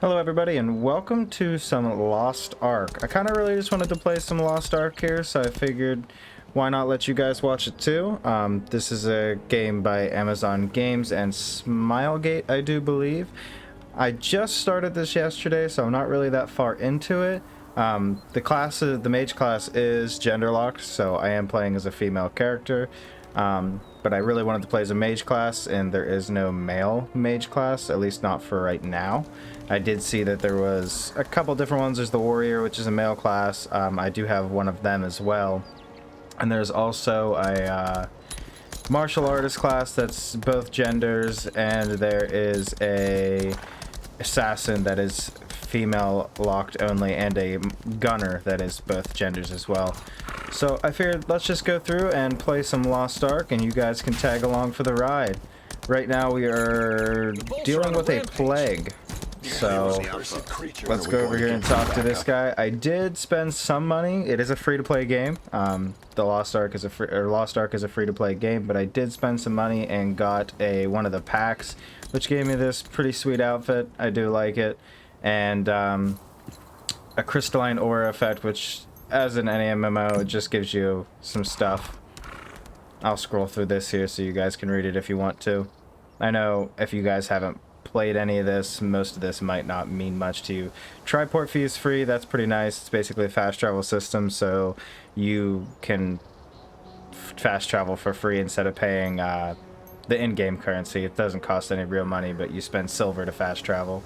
Hello everybody and welcome to some Lost Ark. I kind of really just wanted to play some Lost Ark here, so I figured why not let you guys watch it too. This is a game by Amazon Games and Smilegate, I do believe. I just started this yesterday, so I'm not really that far into it. The mage class is gender locked, so I am playing as a female character. But I really wanted to play as a mage class, and there is no male mage class, at least not for right now. I did see that there was a couple different ones. There's the warrior, which is a male class. I do have one of them as well. And there's also a martial artist class that's both genders, and there is a assassin that is female locked only, and a gunner that is both genders as well. So I figured let's just go through and play some Lost Ark, and you guys can tag along for the ride. Right now we are dealing with a plague, so let's go over here and talk to this guy. I did spend some money. It is a free-to-play game. The Lost Ark is a free-to-play game, but I did spend some money and got one of the packs, which gave me this pretty sweet outfit. I do like it, and a crystalline aura effect, which as in any MMO, it just gives you some stuff. I'll scroll through this here so you guys can read it if you want to. I know if you guys haven't played any of this, most of this might not mean much to you. Triport fee is free. That's pretty nice. It's basically a fast travel system, so you can fast travel for free instead of paying the in-game currency. It doesn't cost any real money, but you spend silver to fast travel.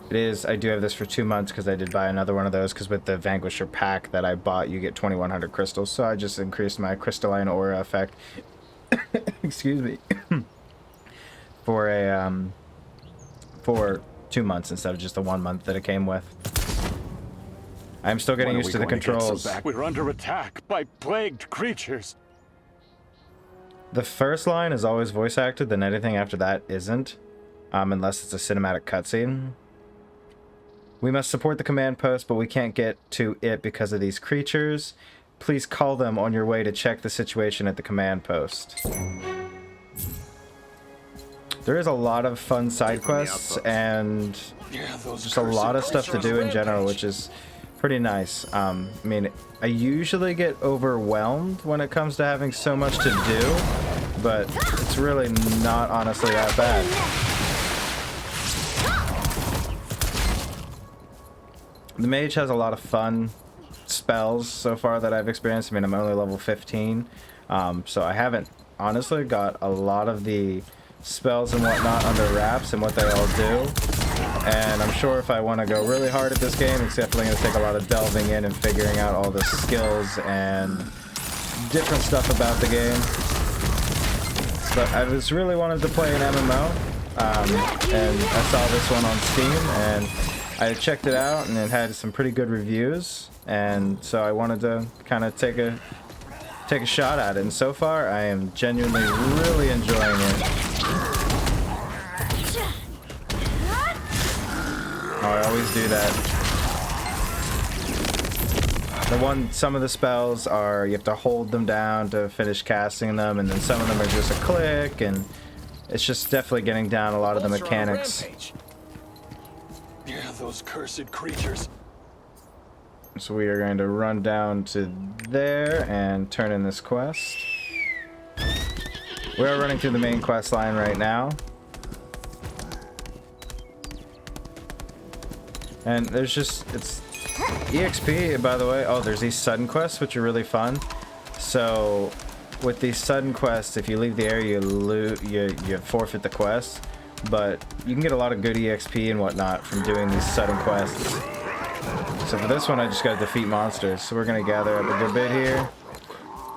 It is, I do have this for 2 months because I did buy another one of those, because with the Vanquisher pack that I bought, you get 2,100 crystals, so I just increased my crystalline aura effect, excuse me, for 2 months instead of just the 1 month that it came with. I'm still getting used to the controls. We're under attack by plagued creatures. The first line is always voice acted, then anything after that isn't, unless it's a cinematic cutscene. We must support the command post, but we can't get to it because of these creatures. Please call them on your way to check the situation at the command post. There is a lot of fun side quests and just a lot of stuff to do in general, which is pretty nice. I mean, I usually get overwhelmed when it comes to having so much to do, but it's really not honestly that bad. The mage has a lot of fun spells so far that I've experienced. I mean, I'm only level 15, so I haven't honestly got a lot of the spells and whatnot under wraps and what they all do. And I'm sure if I want to go really hard at this game, it's definitely going to take a lot of delving in and figuring out all the skills and different stuff about the game. But I just really wanted to play an MMO, and I saw this one on Steam, and I checked it out, and it had some pretty good reviews, and so I wanted to kind of take a shot at it. And so far, I am genuinely really enjoying it. Oh, I always do that. Some of the spells are you have to hold them down to finish casting them, and then some of them are just a click, and it's just definitely getting down a lot of the mechanics. Yeah, those cursed creatures. So we are going to run down to there and turn in this quest. We are running through the main quest line right now. And there's just, it's EXP, by the way. Oh, there's these sudden quests, which are really fun. So with these sudden quests, if you leave the area, you forfeit the quest. But you can get a lot of good EXP and whatnot from doing these sudden quests. So for this one, I just got to defeat monsters. So we're going to gather up a good bit here.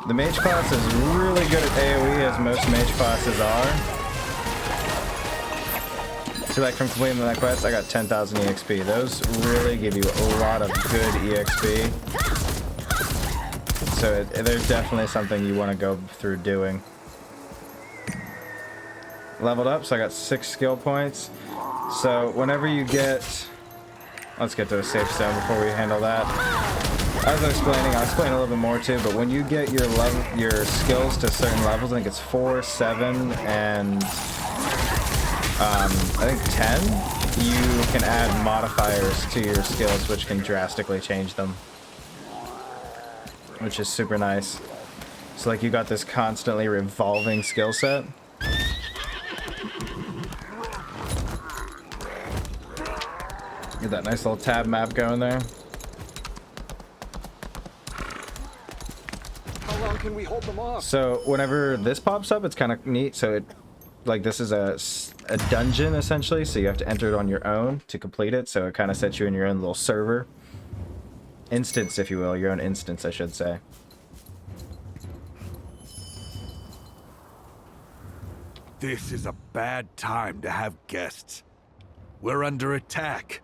The mage class is really good at AoE, as most mage classes are. So like from completing that quest, I got 10,000 EXP. Those really give you a lot of good EXP. So there's definitely something you want to go through doing. Leveled up, so I got 6 skill points. So whenever you get, let's get to a safe zone before we handle that. As I was explaining, I'll explain a little bit more too, but when you get your your skills to certain levels, I think it's 4, 7, and I think 10, you can add modifiers to your skills which can drastically change them, which is super nice. So like you got this constantly revolving skill set. Get that nice little tab map going there. How long can we hold them off? So whenever this pops up, it's kind of neat. So it, like, this is a dungeon essentially, so you have to enter it on your own to complete it. So it kind of sets you in your own little server instance, if you will, your own instance, I should say. This is a bad time to have guests. We're under attack.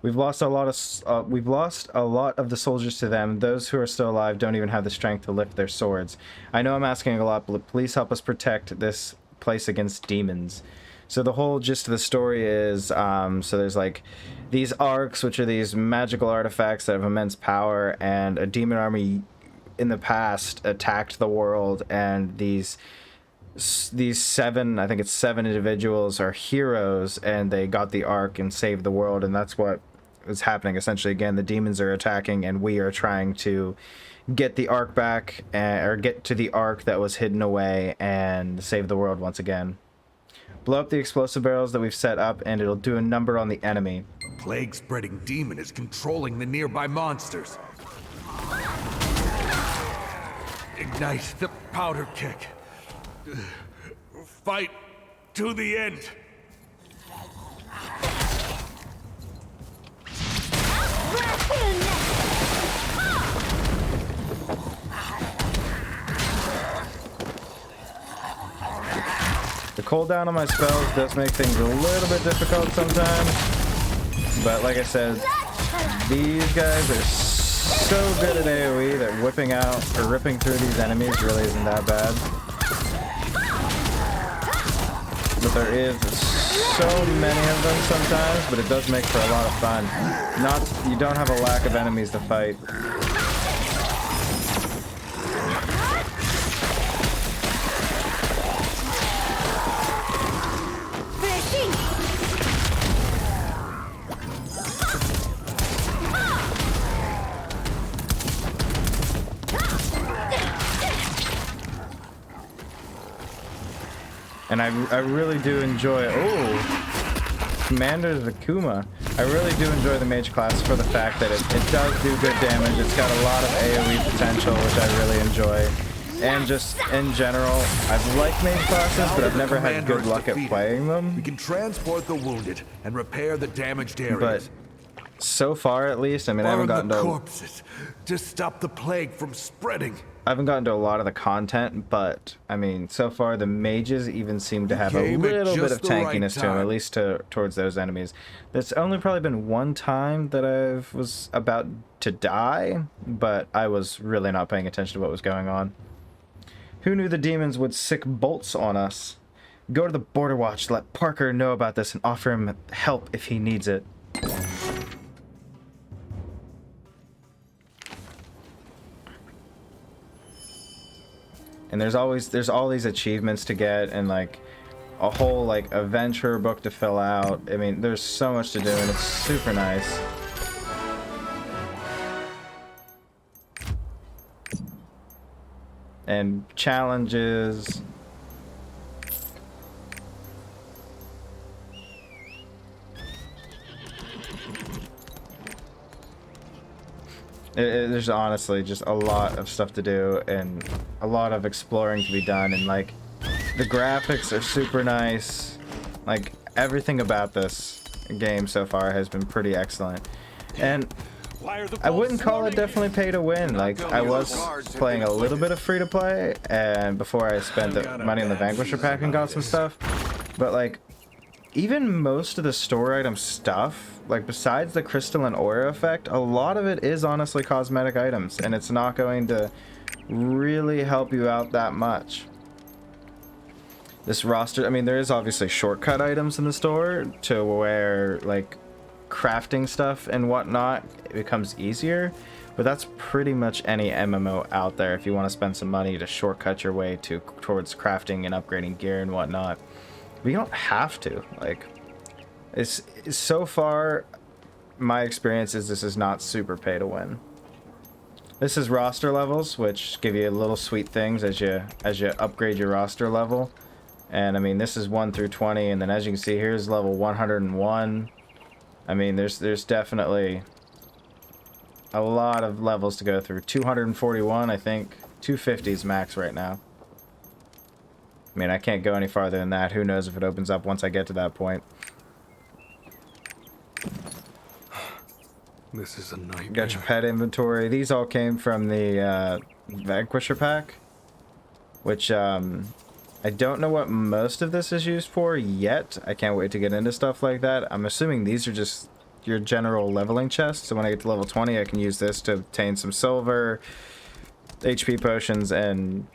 We've lost a lot of the soldiers to them. Those who are still alive don't even have the strength to lift their swords. I know I'm asking a lot, but please help us protect this place against demons. So the whole gist of the story is, so there's like these arcs, which are these magical artifacts that have immense power, and a demon army in the past attacked the world, and these 7, I think it's 7 individuals are heroes, and they got the ark and saved the world, and that's what is happening essentially. Again, the demons are attacking, and we are trying to get the ark back, or get to the ark that was hidden away and save the world once again. Blow up the explosive barrels that we've set up, and it'll do a number on the enemy. Plague-spreading demon is controlling the nearby monsters. Ignite the powder kick. Fight to the end. The cooldown on my spells does make things a little bit difficult sometimes, but like I said, these guys are so good at AoE that whipping out or ripping through these enemies really isn't that bad. But there is so many of them sometimes, but it does make for a lot of fun. You don't have a lack of enemies to fight. And I really do enjoy, Commander Zakuma. I really do enjoy the mage class for the fact that it does do good damage. It's got a lot of AoE potential, which I really enjoy. And just in general, I've liked mage classes, but I've never had good luck at playing them. We can transport the wounded and repair the damaged areas. But so far, at least, I mean, I haven't gotten Burn the to corpses to stop the plague from spreading. I haven't gotten to a lot of the content, but I mean, so far the mages even seem to have a little bit of tankiness to them, at least towards those enemies. There's only probably been one time that I was about to die, but I was really not paying attention to what was going on. Who knew the demons would sick bolts on us? Go to the Border Watch, let Parker know about this, and offer him help if he needs it. And there's all these achievements to get, and like a whole like adventure book to fill out. I mean, there's so much to do, and it's super nice. And challenges. There's honestly just a lot of stuff to do and a lot of exploring to be done, and like the graphics are super nice. Like everything about this game so far has been pretty excellent, and I wouldn't call it definitely pay to win. Like I was playing a little bit of free to play, and before I spent the money on the Vanquisher pack and got some stuff, but like even most of the store item stuff, like besides the crystal and aura effect, a lot of it is honestly cosmetic items, and it's not going to really help you out that much. This roster, I mean, there is obviously shortcut items in the store to where like crafting stuff and whatnot, it becomes easier. But that's pretty much any MMO out there if you want to spend some money to shortcut your way towards crafting and upgrading gear and whatnot. But you don't have to. Like, it's so far, my experience is this is not super pay to win. This is roster levels, which give you little sweet things as you upgrade your roster level. And I mean, this is 1 through 20, and then as you can see, here's level 101. I mean, there's definitely a lot of levels to go through. 241, I think. 250 is max right now. I mean, I can't go any farther than that. Who knows if it opens up once I get to that point. This is a nightmare. Got your pet inventory. These all came from the Vanquisher pack, which I don't know what most of this is used for yet. I can't wait to get into stuff like that. I'm assuming these are just your general leveling chests. So when I get to level 20, I can use this to obtain some silver, HP potions, and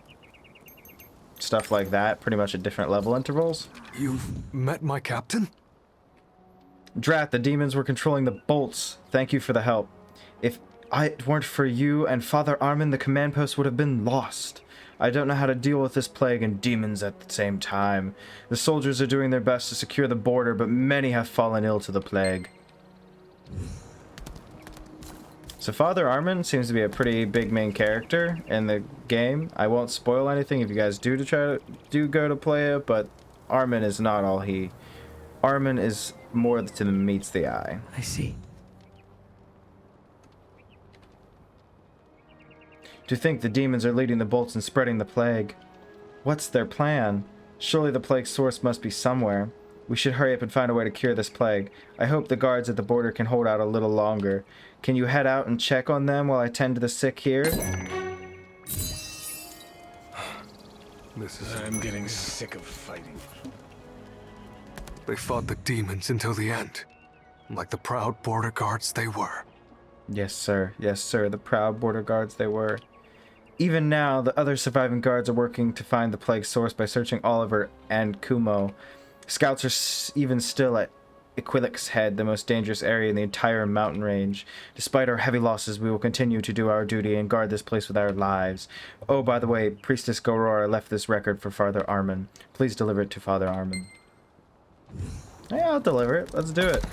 stuff like that, pretty much at different level intervals. You've met my captain? Drat, the demons were controlling the bolts. Thank you for the help. If it weren't for you and Father Armin, the command post would have been lost. I don't know how to deal with this plague and demons at the same time. The soldiers are doing their best to secure the border, but many have fallen ill to the plague. So Father Armin seems to be a pretty big main character in the game. I won't spoil anything if you guys do go to play it, but Armin is not all he. Armin is more than meets the eye. I see. To think the demons are leading the bolts and spreading the plague. What's their plan? Surely the plague's source must be somewhere. We should hurry up and find a way to cure this plague. I hope the guards at the border can hold out a little longer. Can you head out and check on them while I tend to the sick here? I'm getting sick of fighting. They fought the demons until the end, like the proud border guards they were. Yes, sir. Yes, sir. The proud border guards they were. Even now, the other surviving guards are working to find the plague source by searching Oliver and Kumo. Scouts are even still at Equilix Head, the most dangerous area in the entire mountain range. Despite our heavy losses, we will continue to do our duty and guard this place with our lives. Oh, by the way, Priestess Gorora left this record for Father Armin. Please deliver it to Father Armin. Yeah, I'll deliver it. Let's do it.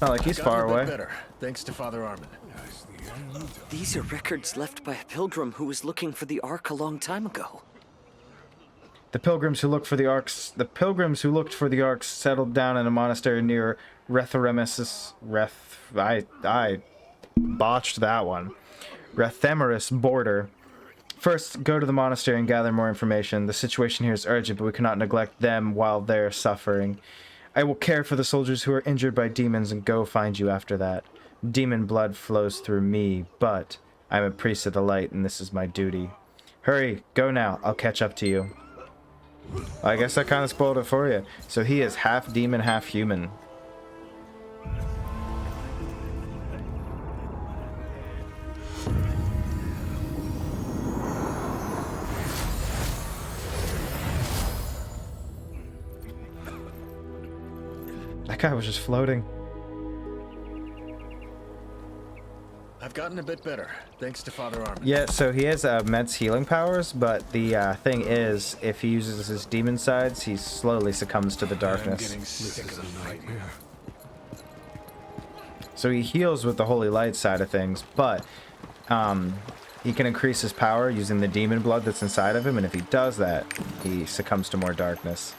Not like he's far away. Better, thanks to Father Armin. These are records left by a pilgrim who was looking for the Ark a long time ago. The pilgrims who looked for the arks settled down in a monastery near Retheremis. I botched that one. Rethemeris border. First, go to the monastery and gather more information. The situation here is urgent, but we cannot neglect them while they're suffering. I will care for the soldiers who are injured by demons and go find you after that. Demon blood flows through me, but I'm a priest of the light and this is my duty. Hurry, go now. I'll catch up to you. I guess I kind of spoiled it for you. So he is half demon, half human. That guy was just floating. I've gotten a bit better, thanks to Father Armin. Yeah, so he has immense healing powers, but the thing is, if he uses his demon sides, he slowly succumbs to the darkness. I'm getting sick of fighting. So he heals with the holy light side of things, but he can increase his power using the demon blood that's inside of him, and if he does that, he succumbs to more darkness.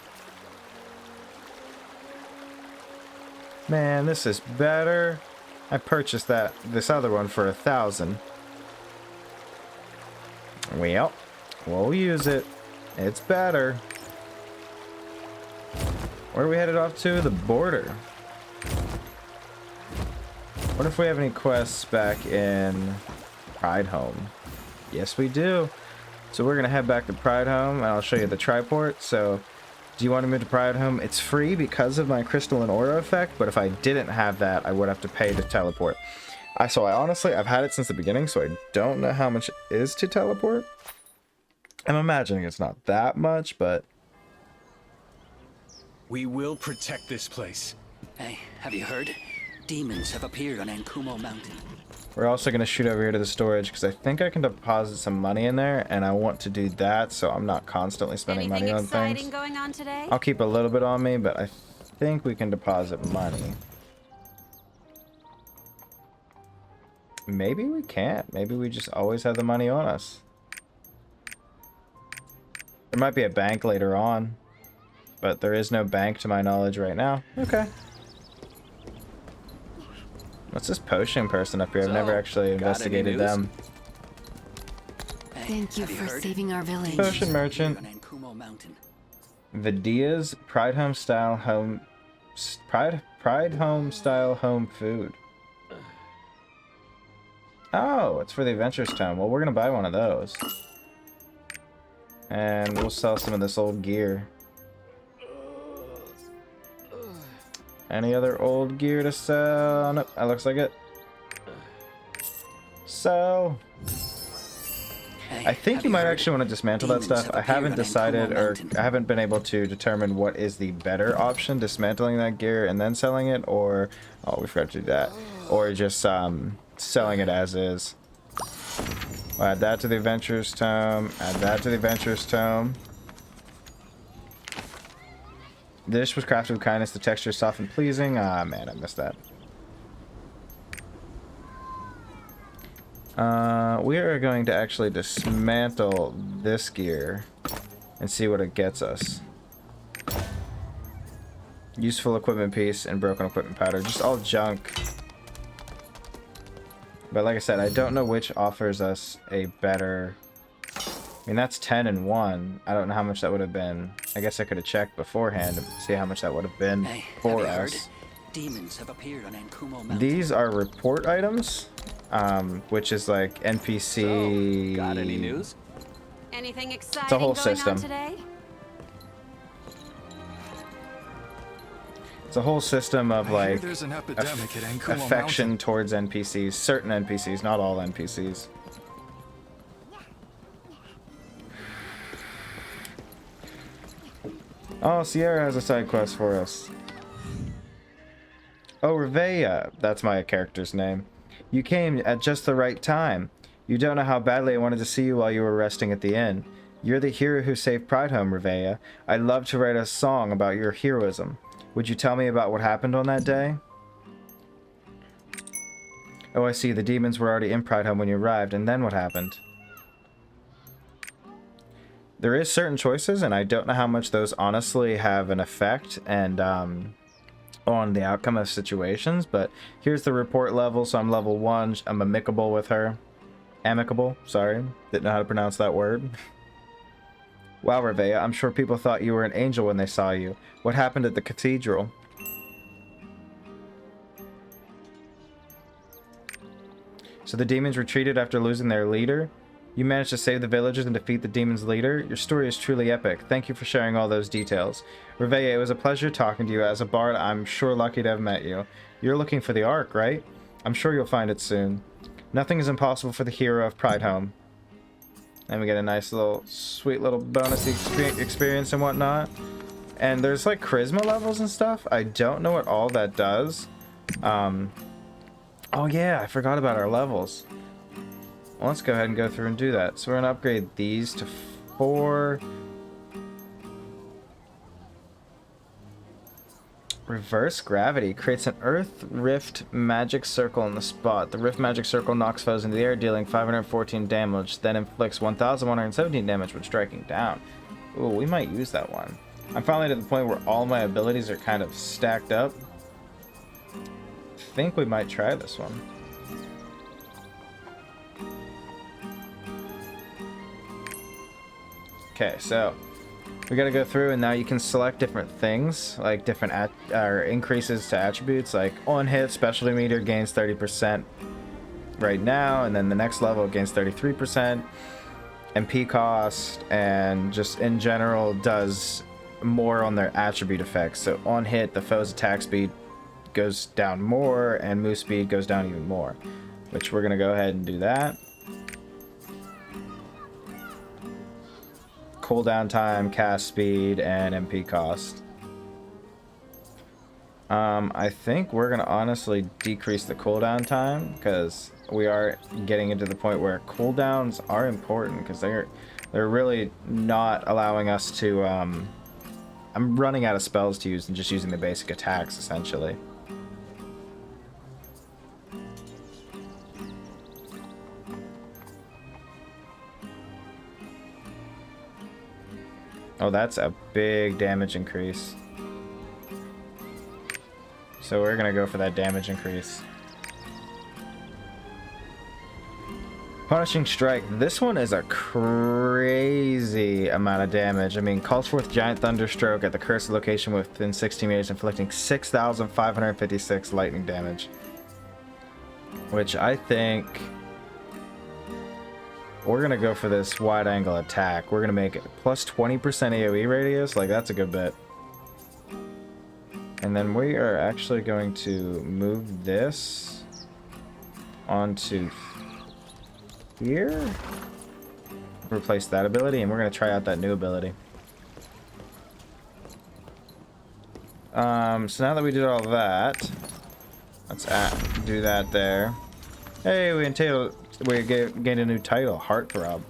Man, this is better. I purchased this other one for 1,000. Well, we'll use it. It's better. Where are we headed off to? The border. What if we have any quests back in Pride Home? Yes, we do. So we're gonna head back to Pride Home, and I'll show you the triport. So, do you want to move to Pride Home? It's free because of my crystal and aura effect, but if I didn't have that, I would have to pay to teleport. So I honestly, I've had it since the beginning, so I don't know how much it is to teleport. I'm imagining it's not that much, but... We will protect this place. Hey, have you heard? Demons have appeared on Ankumo Mountain. We're also going to shoot over here to the storage because I think I can deposit some money in there, and I want to do that so I'm not constantly spending money on exciting things. going on today? I'll keep a little bit on me, but I think we can deposit money. Maybe we can't. Maybe we just always have the money on us. There might be a bank later on, but there is no bank to my knowledge right now. Okay. What's this potion person up here? I've never actually investigated them. Thank you for saving our village. Potion merchant. On Ankumo Mountain. Vidia's Pride Home style home Pride Home style home food. Oh, it's for the Adventurers Tome. Well, we're gonna buy one of those. And we'll sell some of this old gear. Any other old gear to sell? Nope, that looks like it. Sell. I think you might actually want to dismantle that stuff. I haven't decided, or I haven't been able to determine what is the better option, dismantling that gear and then selling it, or, oh, we forgot to do that, or just selling it as is. We'll add that to the Adventurers Tome, add that to the Adventurers Tome. The dish was crafted with kindness, the texture is soft and pleasing. Ah, man, I missed that. We are going to actually dismantle this gear and see what it gets us. Useful equipment piece and broken equipment powder. Just all junk. But like I said, I don't know which offers us a better... I mean, that's 10 and 1. I don't know how much that would have been. I guess I could have checked beforehand to see how much that would have been for us. Demons have appeared on Ankumo Mountain. These are report items, which is like NPC. So, got any news? Anything exciting It's a whole going system. on today? It's a whole system of I hear like there's an epidemic at Ankumo affection Mountain. towards NPCs. Certain NPCs, not all NPCs. Oh, Sierra has a side quest for us. Oh, Revea, that's my character's name. You came at just the right time. You don't know how badly I wanted to see you while you were resting at the inn. You're the hero who saved Pride Home, Revea. I'd love to write a song about your heroism. Would you tell me about what happened on that day? Oh, I see. The demons were already in Pride Home when you arrived, and then what happened? There is certain choices, and I don't know how much those honestly have an effect and on the outcome of situations, but here's the report level. So I'm level 1. I'm amicable with her. Amicable, sorry. Didn't know how to pronounce that word. Wow, Revea, I'm sure people thought you were an angel when they saw you. What happened at the cathedral? So the demons retreated after losing their leader? You managed to save the villagers and defeat the demon's leader? Your story is truly epic. Thank you for sharing all those details. Revea, it was a pleasure talking to you. As a bard, I'm sure lucky to have met you. You're looking for the Ark, right? I'm sure you'll find it soon. Nothing is impossible for the hero of Pride Home. And we get a nice little, sweet little bonus experience and whatnot. And there's like charisma levels and stuff. I don't know what all that does. Oh yeah, I forgot about our levels. Well, let's go ahead and go through and do that. So we're gonna upgrade these to 4. Reverse gravity creates an earth rift magic circle in the spot. The rift magic circle knocks foes into the air, dealing 514 damage, then inflicts 1,117 damage when striking down. Ooh, we might use that one. I'm finally to the point where all my abilities are kind of stacked up. I think we might try this one. Okay, so we gotta go through, and now you can select different things, like different increases to attributes, like on hit, specialty meter gains 30% right now, and then the next level gains 33%, MP cost, and just in general does more on their attribute effects. So on hit, the foe's attack speed goes down more, and move speed goes down even more, which we're gonna go ahead and do that. Cooldown time, cast speed, and MP cost. I think we're gonna honestly decrease the cooldown time because we are getting into the point where cooldowns are important because they're really not allowing us to. I'm running out of spells to use and just using the basic attacks essentially. Oh, that's a big damage increase. So we're gonna go for that damage increase. Punishing Strike. This one is a crazy amount of damage. I mean, calls forth giant thunderstroke at the cursed location within 60 meters, inflicting 6,556 lightning damage. Which I think we're gonna go for this wide angle attack. We're gonna make it plus 20% AoE radius. Like, that's a good bit. And then we are actually going to move this onto here. Replace that ability, and we're going to try out that new ability. So now that we did all that, let's do that there. Hey, we gained a new title, Heartthrob,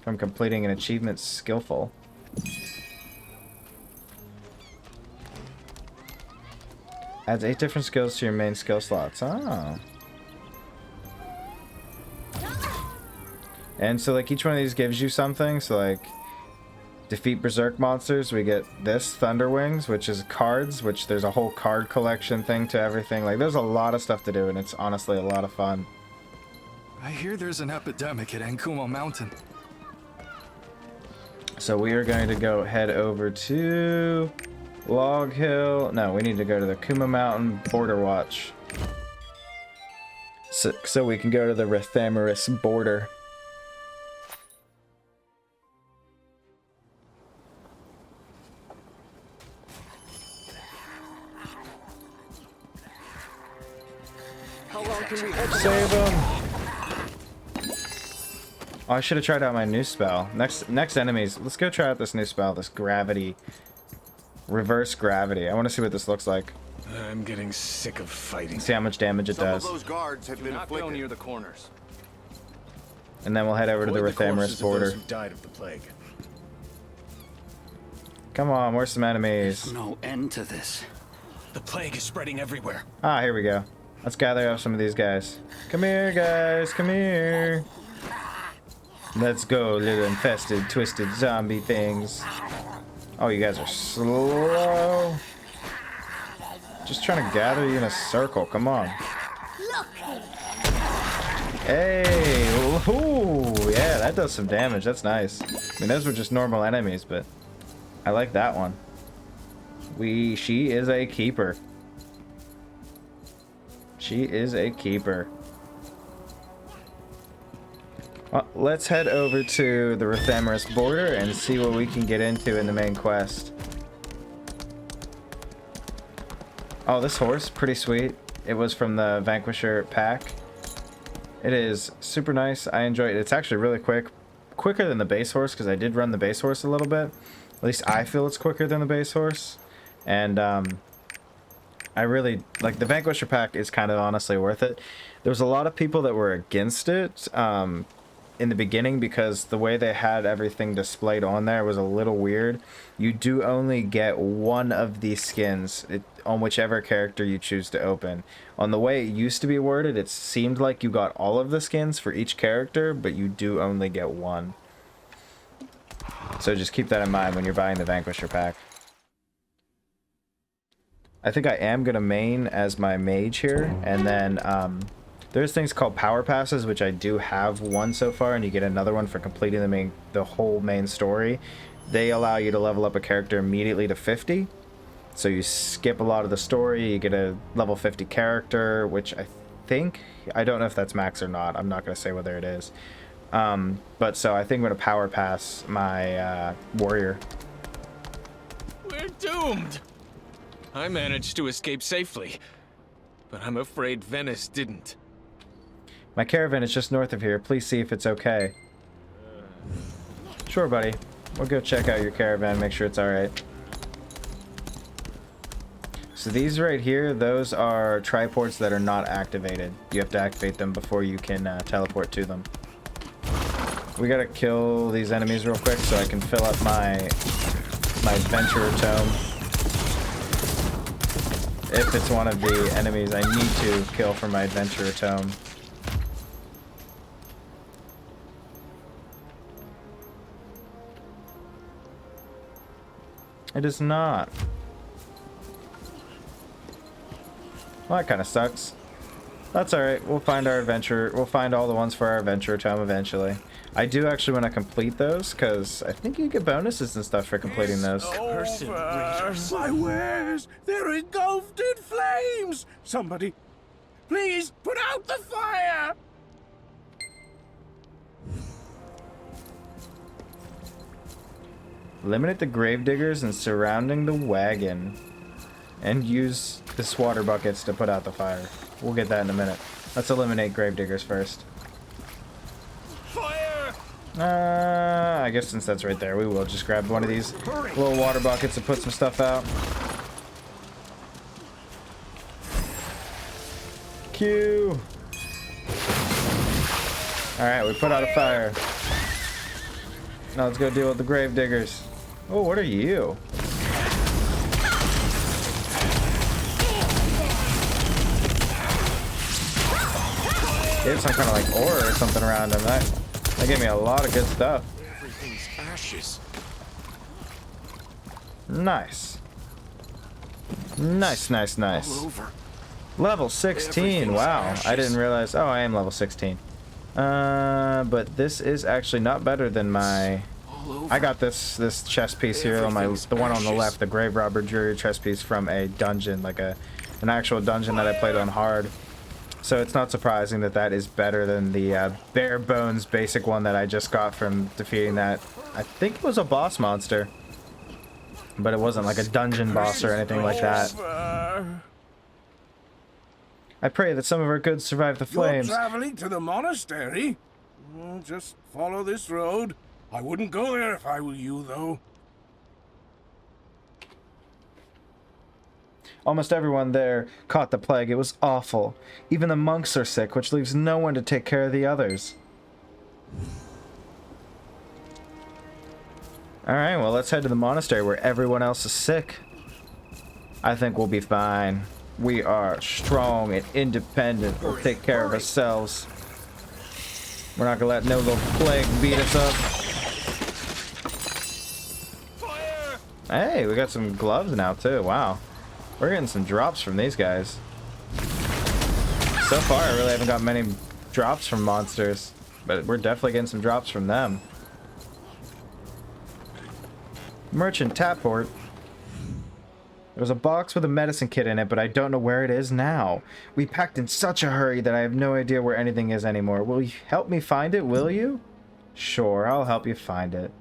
from completing an achievement skillful. Adds 8 different skills to your main skill slots. Oh. And so, like, each one of these gives you something. So, like, defeat berserk monsters, we get this Thunder Wings, which is cards, which there's a whole card collection thing to everything. Like, there's a lot of stuff to do, and it's honestly a lot of fun. I hear there's an epidemic at Ankuma Mountain. So we are going to go head over to Log Hill. No, we need to go to the Kuma Mountain Border Watch. So we can go to the Rathamarus border. How long can we hold them? Save them! Oh, I should have tried out my new spell. Next enemies. Let's go try out this new spell, this gravity. Reverse gravity. I want to see what this looks like. I'm getting sick of fighting. See how much damage it does. Some of those guards have been Not go afflicted. near the corners. And then we'll head over to the Avoid Rathamarus corpses of border. those who died of the plague. Come on, where's some enemies? No end to this. The plague is spreading everywhere. Ah, here we go. Let's gather up some of these guys. Come here, guys. Come here. Let's go, little infested, twisted zombie things. Oh, you guys are slow. Just trying to gather you in a circle. Come on. Hey. Ooh, yeah, that does some damage. That's nice. I mean, those were just normal enemies, but I like that one. She is a keeper. She is a keeper. Well, let's head over to the Rathamarus border and see what we can get into in the main quest. Oh, this horse, pretty sweet. It was from the Vanquisher pack. It is super nice. I enjoy it. It's actually really quick. Quicker than the base horse, because I did run the base horse a little bit. At least I feel it's quicker than the base horse. And I really like the Vanquisher pack is kind of honestly worth it. There was a lot of people that were against it in the beginning because the way they had everything displayed on there was a little weird. You do only get one of these skins on whichever character you choose to open. On the way it used to be worded, it seemed like you got all of the skins for each character, but you do only get one. So just keep that in mind when you're buying the Vanquisher pack. I think I am going to main as my mage here, and then there's things called power passes, which I do have one so far, and you get another one for completing the whole main story. They allow you to level up a character immediately to 50, so you skip a lot of the story, you get a level 50 character, which I don't know if that's max or not, I'm not going to say whether it is. But so I think I'm going to power pass my warrior. We're doomed. I managed to escape safely, but I'm afraid Venice didn't. My caravan is just north of here. Please see if it's okay. Sure, buddy. We'll go check out your caravan, make sure it's alright. So these right here, those are triports that are not activated. You have to activate them before you can teleport to them. We gotta kill these enemies real quick so I can fill up my adventurer tome. If it's one of the enemies I need to kill for my adventurer tome. It is not. Well, that kind of sucks. That's alright. We'll find our adventure. We'll find all the ones for our adventure tome eventually. I do actually want to complete those because I think you get bonuses and stuff for completing those. My wares! They're engulfed in flames! Somebody, please put out the fire! Eliminate the gravediggers and surrounding the wagon. And use the water buckets to put out the fire. We'll get that in a minute. Let's eliminate gravediggers first. Fire! I guess since that's right there, we will just grab one of these little water buckets and put some stuff out. Q. Alright, we put out a fire. Now let's go deal with the gravediggers. Oh, what are you? They have some kind of like aura or something around them. That gave me a lot of good stuff. Everything's ashes. Nice. Nice, nice, nice. All over. Level 16. Everything's Wow. I ashes. didn't realize. Oh, I am level 16. But this is actually not better than my... All over. I got this chest piece here on my the one on the left, the Grave Robber Druid chest piece from a dungeon, like an actual dungeon that I played on hard. So it's not surprising that that is better than the bare bones basic one that I just got from defeating that. I think it was a boss monster, but it wasn't like a dungeon boss or anything like that. I pray that some of our goods survive the flames. You're traveling to the monastery? Well, just follow this road. I wouldn't go there if I were you, though. Almost everyone there caught the plague. It was awful. Even the monks are sick, which leaves no one to take care of the others. Alright, well, let's head to the monastery where everyone else is sick. I think we'll be fine. We are strong and independent. We'll take care of ourselves. We're not gonna let no little plague beat us up. Fire! Hey, we got some gloves now, too. Wow. We're getting some drops from these guys. So far, I really haven't got many drops from monsters, but we're definitely getting some drops from them. Merchant Tapport. There's a box with a medicine kit in it, but I don't know where it is now. We packed in such a hurry that I have no idea where anything is anymore. Will you help me find it, will you? Sure, I'll help you find it.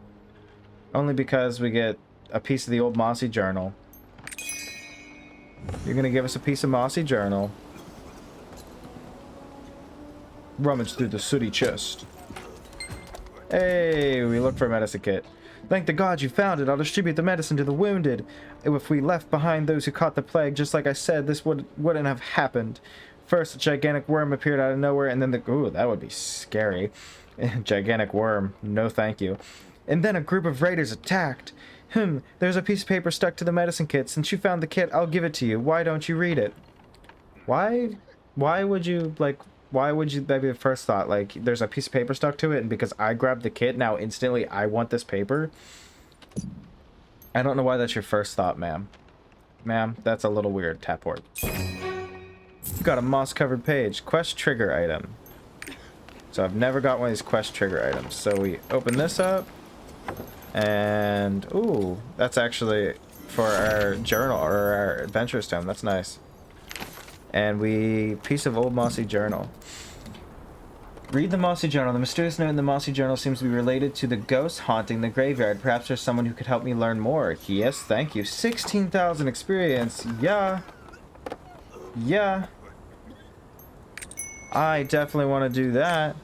Only because we get a piece of the old Mossy Journal. You're gonna give us a piece of Mossy Journal. Rummage through the sooty chest. Hey, we look for a medicine kit. Thank the gods you found it. I'll distribute the medicine to the wounded. If we left behind those who caught the plague, just like I said, this wouldn't have happened. First, a gigantic worm appeared out of nowhere, and then the... Ooh, that would be scary. Gigantic worm. No thank you. And then a group of raiders attacked. There's a piece of paper stuck to the medicine kit. Since you found the kit, I'll give it to you. Why don't you read it? Why would you, like... Why would you, that'd be the first thought, like, there's a piece of paper stuck to it, and because I grabbed the kit, now instantly I want this paper? I don't know why that's your first thought, ma'am. Ma'am, that's a little weird, Tapport. You've got a moss-covered page. Quest trigger item. So I've never got one of these quest trigger items. So we open this up, and, ooh, that's actually for our journal, or our adventure stone. That's nice. And piece of old Mossy Journal. Read the Mossy Journal. The mysterious note in the Mossy Journal seems to be related to the ghost haunting the graveyard. Perhaps there's someone who could help me learn more. Yes, thank you. 16,000 experience. Yeah. Yeah. I definitely want to do that.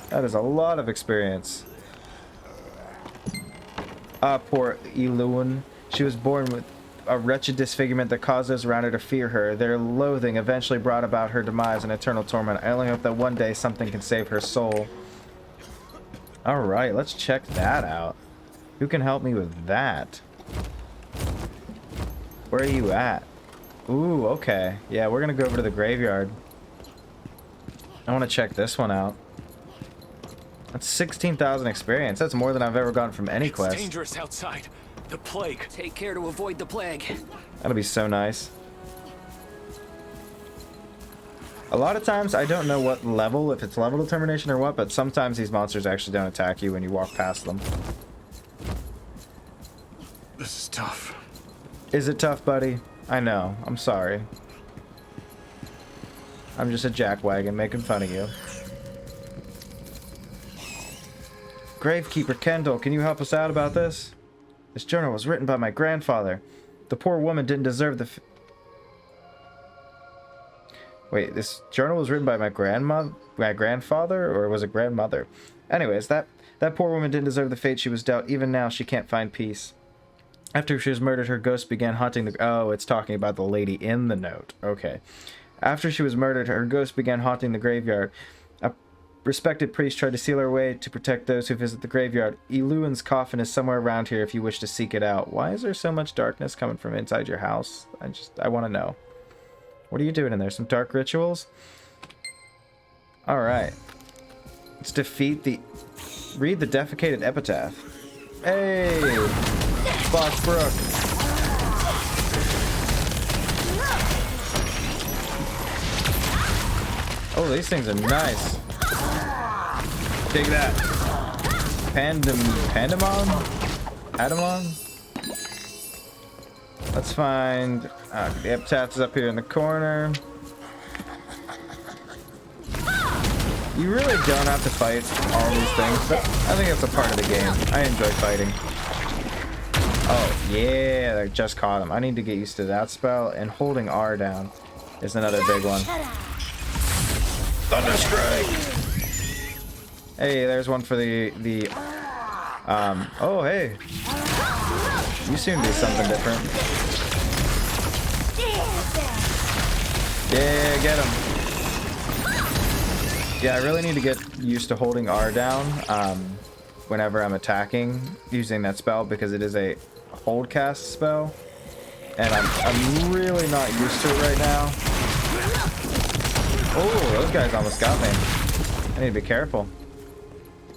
That is a lot of experience. Poor Eluan. She was born with a wretched disfigurement that caused those around her to fear her. Their loathing eventually brought about her demise and eternal torment. I only hope that one day something can save her soul. Alright, let's check that out. Who can help me with that? Where are you at? Ooh, okay. Yeah, we're gonna go over to the graveyard. I want to check this one out. That's 16,000 experience. That's more than I've ever gotten from any quest. It's dangerous outside. The plague. Take care to avoid the plague. That'll be so nice. A lot of times I don't know what level, if it's level determination or what, but sometimes these monsters actually don't attack you when you walk past them. This is tough. Is it tough, buddy? I know. I'm sorry. I'm just a jackwagon making fun of you. Gravekeeper Kendall, can you help us out about this? This journal was written by my grandfather. The poor woman didn't deserve the... Wait, this journal was written by my grandfather, or was it grandmother? Anyways, that poor woman didn't deserve the fate she was dealt. Even now, she can't find peace. After she was murdered, her ghost began haunting the... Oh, it's talking about the lady in the note. Okay. After she was murdered, her ghost began haunting the graveyard. A respected priest tried to seal her away to protect those who visit the graveyard. Eluin's coffin is somewhere around here if you wish to seek it out. Why is there so much darkness coming from inside your house? I want to know. What are you doing in there? Some dark rituals? Alright. Let's defeat the... Read the defecated epitaph. Hey! Boss Brook. Oh, these things are nice. Take that. Pandemon? Let's find... the epitaph is up here in the corner. You really don't have to fight all these things, but I think it's a part of the game. I enjoy fighting. Oh, yeah, I just caught him. I need to get used to that spell, and holding R down is another big one. Thunderstrike! Hey, there's one for the oh, hey. You seem to be something different. Yeah, get him. Yeah, I really need to get used to holding R down whenever I'm attacking using that spell, because it is a hold cast spell, and I'm really not used to it right now. Oh, those guys almost got me. I need to be careful.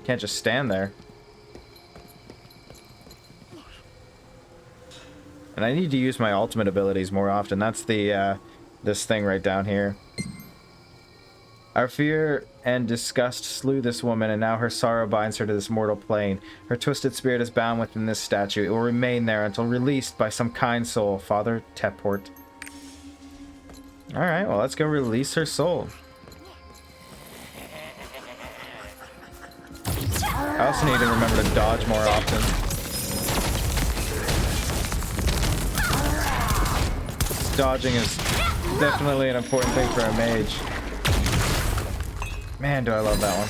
Can't just stand there. And I need to use my ultimate abilities more often. That's the this thing right down here. Our fear and disgust slew this woman, and now her sorrow binds her to this mortal plane. Her twisted spirit is bound within this statue. It will remain there until released by some kind soul. Father Teport. Alright, well, let's go release her soul. I also need to remember to dodge more often. Dodging is definitely an important thing for a mage. Man, do I love that one.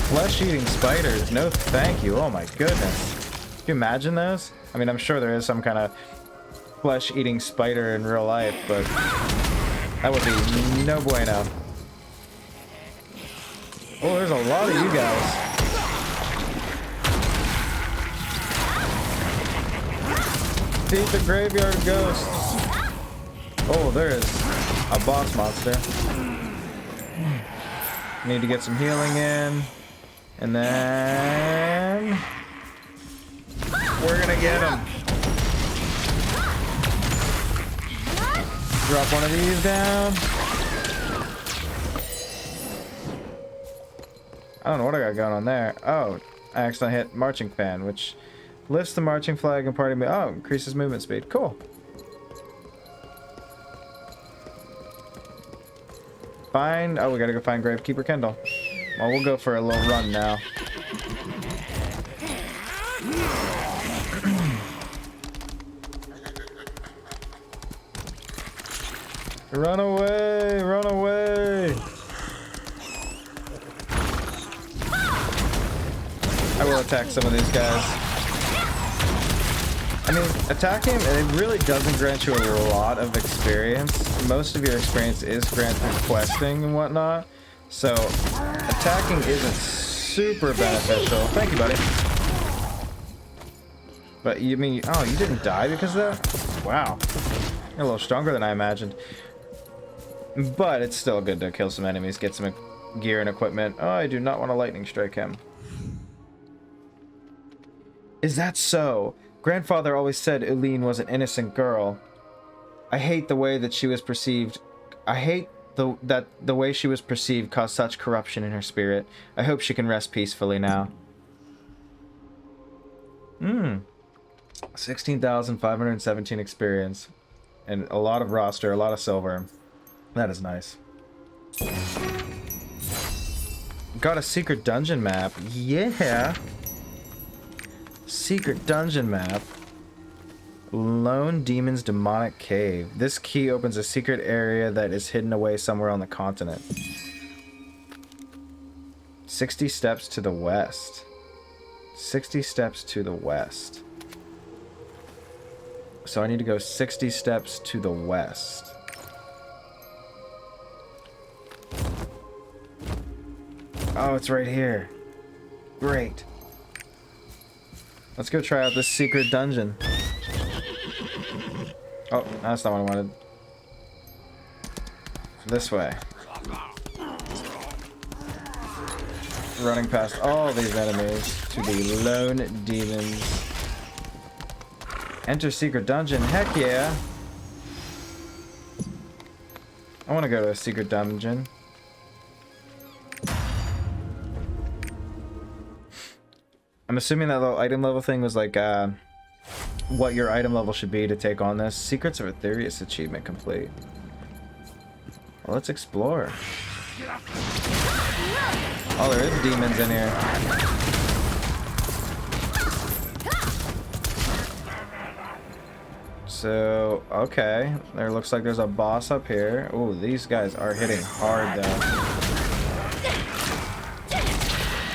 Flesh-eating spiders, no thank you. Oh my goodness. Can you imagine those? I mean, I'm sure there is some kind of flesh-eating spider in real life, but that would be no bueno. Oh, there's a lot of you guys. Defeat the graveyard ghosts. Oh, there is a boss monster. Need to get some healing in. And then... we're gonna get him. Drop one of these down. I don't know what I got going on there. Oh, I accidentally hit marching fan, which lifts the marching flag and party... Oh, increases movement speed. Cool. Find... Oh, we gotta go find Gravekeeper Kendall. Well, we'll go for a little run now. Run away! Run away! I will attack some of these guys. I mean, attacking, it really doesn't grant you a lot of experience. Most of your experience is granted through questing and whatnot. So, attacking isn't super beneficial. Thank you, buddy. But you mean, oh, you didn't die because of that? Wow. You're a little stronger than I imagined. But it's still good to kill some enemies, get some gear and equipment. Oh, I do not want to lightning strike him. Is that so? Grandfather always said Eileen was an innocent girl. I hate the way that she was perceived. I hate the way she was perceived caused such corruption in her spirit. I hope she can rest peacefully now. 16,517 experience. And a lot of roster, a lot of silver. That is nice. Got a secret dungeon map. Yeah. Secret dungeon map. Lone Demon's Demonic Cave. This key opens a secret area that is hidden away somewhere on the continent. 60 steps to the west. 60 steps to the west. So I need to go 60 steps to the west. Oh, it's right here. Great. Let's go try out this secret dungeon. Oh, that's not what I wanted. This way. Running past all these enemies to the Lone Demons. Enter secret dungeon. Heck yeah. I want to go to a secret dungeon. I'm assuming that little item level thing was like what your item level should be to take on this. Secrets of Aetherius achievement complete. Well, let's explore. Oh, there is demons in here. So, okay. There looks like there's a boss up here. Ooh, these guys are hitting hard though.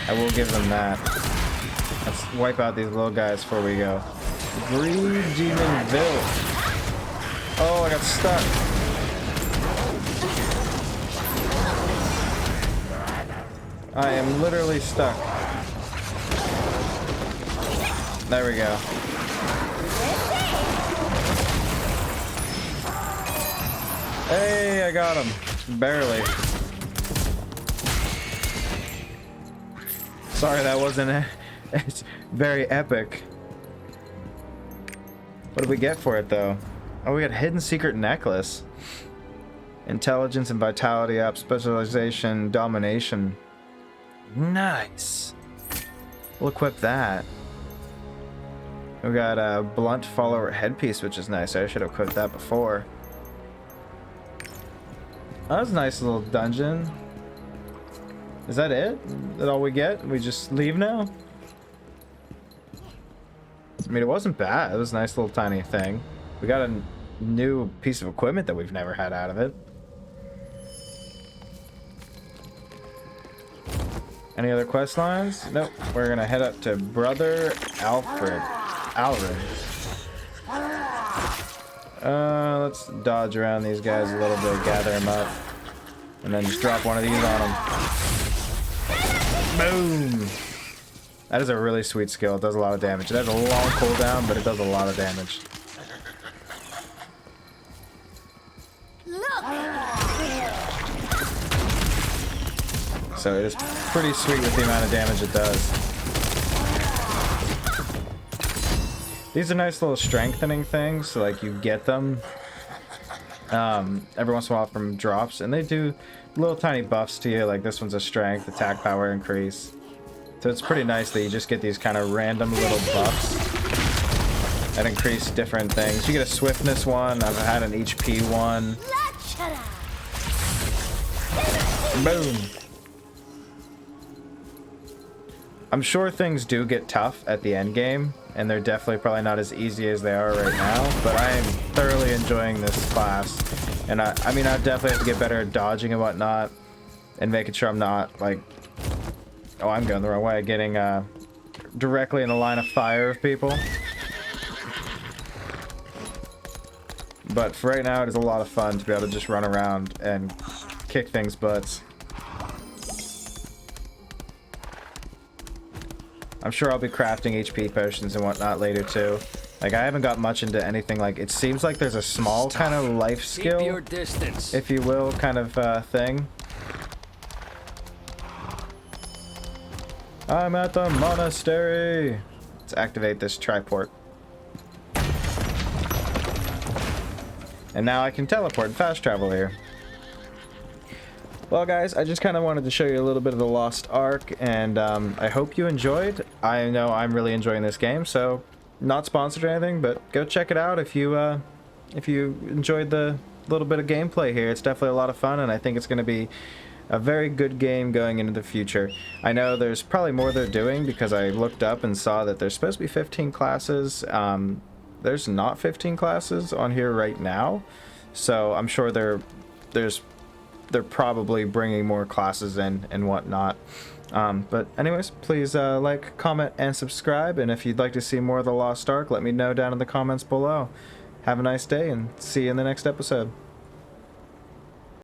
I will give them that. Let's wipe out these little guys before we go. Green Demonville. Oh, I got stuck. I am literally stuck. There we go. Hey, I got him. Barely. Sorry, that wasn't it's very epic. What did we get for it, though? Oh, we got Hidden Secret Necklace. Intelligence and Vitality up. Specialization, Domination. Nice. We'll equip that. We got a Blunt Follower Headpiece, which is nice. I should have equipped that before. That was a nice little dungeon. Is that it? Is that all we get? We just leave now? I mean, it wasn't bad. It was a nice little tiny thing. We got a new piece of equipment that we've never had out of it. Any other quest lines? Nope. We're gonna head up to Brother Alfred. Let's dodge around these guys a little bit, gather them up, and then just drop one of these on them. Boom! That is a really sweet skill. It does a lot of damage. It has a long cooldown, but it does a lot of damage. So it is pretty sweet with the amount of damage it does. These are nice little strengthening things, so like you get them every once in a while from drops, and they do little tiny buffs to you, like this one's a strength, attack power increase. So it's pretty nice that you just get these kind of random little buffs that increase different things. You get a swiftness one, I've had an HP one. Boom. I'm sure things do get tough at the end game, and they're definitely probably not as easy as they are right now, but I am thoroughly enjoying this class. And I mean, I definitely have to get better at dodging and whatnot, and making sure I'm not like, oh, I'm going the wrong way, getting directly in the line of fire of people. but for right now it is a lot of fun to be able to just run around and kick things butts. I'm sure I'll be crafting HP potions and whatnot later too. Like, I haven't got much into anything. Like, it seems like there's a small kind of life skill, Keep your distance. if you will, kind of thing. I'm at the monastery. Let's activate this triport. And now I can teleport and fast travel here. Well, guys, I just kind of wanted to show you a little bit of the Lost Ark, and I hope you enjoyed. I know I'm really enjoying this game, so not sponsored or anything, but go check it out if you enjoyed the little bit of gameplay here. It's definitely a lot of fun, and I think it's going to be a very good game going into the future. I know there's probably more they're doing because I looked up and saw that there's supposed to be 15 classes. There's not 15 classes on here right now, so I'm sure they're probably bringing more classes in and whatnot. But anyways, please like, comment, and subscribe, and if you'd like to see more of the Lost Ark, let me know down in the comments below. Have a nice day, and see you in the next episode.